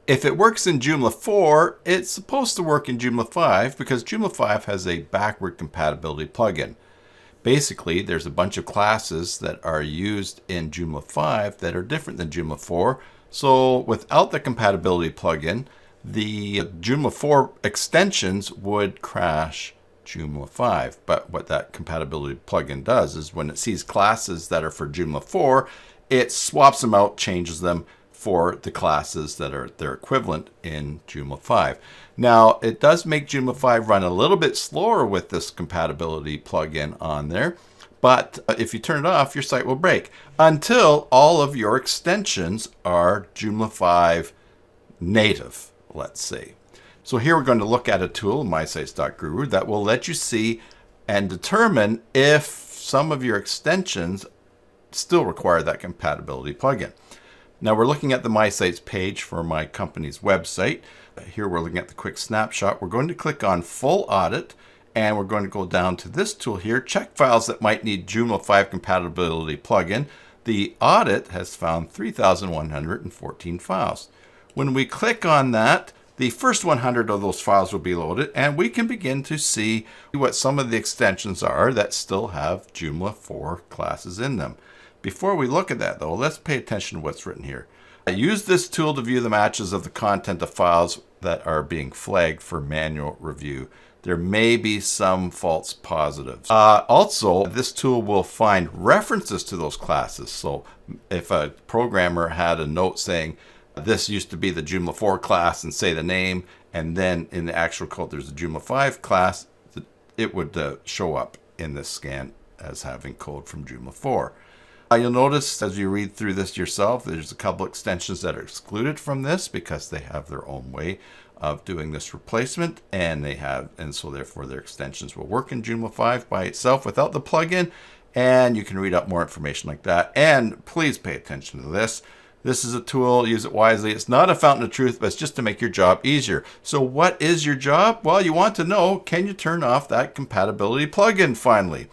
If it works in Joomla 4, it's supposed to work in Joomla 5 because Joomla 5 has a backward compatibility plugin. Basically, there's a bunch of classes that are used in Joomla 5 that are different than Joomla 4. So without the compatibility plugin, the Joomla 4 extensions would crash Joomla 5. But what that compatibility plugin does is when it sees classes that are for Joomla 4, it swaps them out, changes them for the classes that are their equivalent in Joomla 5. Now, it does make Joomla 5 run a little bit slower with this compatibility plugin on there, but if you turn it off, your site will break until all of your extensions are Joomla 5 native, let's say. So here we're going to look at a tool, mysites.guru, that will let you see and determine if some of your extensions still require that compatibility plugin. Now we're looking at the My Sites page for my company's website. Here we're looking at the quick snapshot. We're going to click on Full Audit, and we're going to go down to this tool here, check files that might need Joomla 5 compatibility plugin. The audit has found 3,114 files. When we click on that, the first 100 of those files will be loaded, and we can begin to see what some of the extensions are that still have Joomla 4 classes in them. Before we look at that though, let's pay attention to what's written here. I use this tool to view the matches of the content of files that are being flagged for manual review. There may be some false positives. Also, this tool will find references to those classes. So if a programmer had a note saying, this used to be the Joomla 4 class and say the name, and then in the actual code there's a Joomla 5 class, it would show up in this scan as having code from Joomla 4. You'll notice as you read through this yourself, there's a couple extensions that are excluded from this because they have their own way of doing this replacement, and so therefore their extensions will work in Joomla 5 by itself without the plugin, and you can read up more information like that. And please pay attention to this. This is a tool, use it wisely. It's not a fountain of truth, but it's just to make your job easier. So what is your job? Well, you want to know, can you turn off that compatibility plugin finally?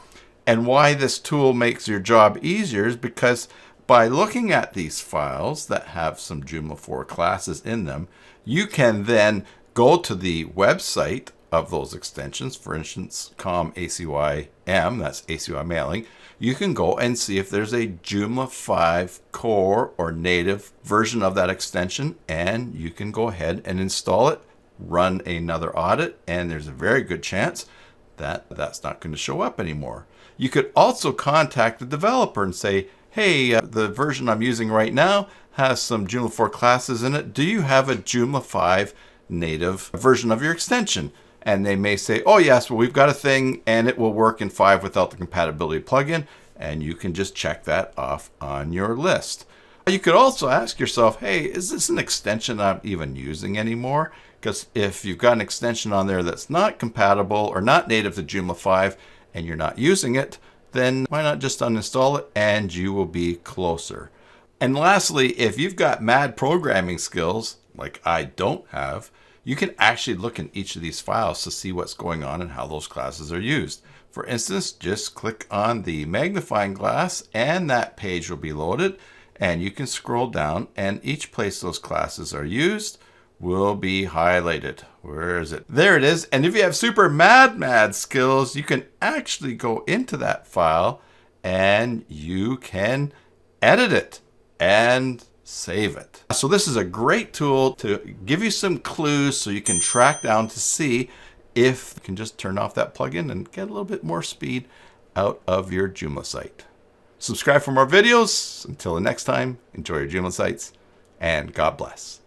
And why this tool makes your job easier is because by looking at these files that have some Joomla 4 classes in them, you can then go to the website of those extensions, for instance, ACYM, that's ACY mailing. You can go and see if there's a Joomla 5 core or native version of that extension, and you can go ahead and install it, run another audit, and there's a very good chance that that's not going to show up anymore. You could also contact the developer and say, hey, the version I'm using right now has some Joomla 4 classes in it. Do you have a Joomla 5 native version of your extension? And they may say, oh yes, well we've got a thing and it will work in 5 without the compatibility plugin. And you can just check that off on your list. You could also ask yourself, hey, is this an extension I'm even using anymore? Because if you've got an extension on there that's not compatible or not native to Joomla 5 and you're not using it, then why not just uninstall it and you will be closer. And lastly, if you've got mad programming skills, like I don't have, you can actually look in each of these files to see what's going on and how those classes are used. For instance, just click on the magnifying glass and that page will be loaded, and you can scroll down and each place those classes are used will be highlighted. Where is it? There it is. And if you have super mad skills, you can actually go into that file and you can edit it and save it. So this is a great tool to give you some clues so you can track down to see if you can just turn off that plugin and get a little bit more speed out of your Joomla site. Subscribe for more videos. Until the next time, enjoy your Joomla sites and God bless.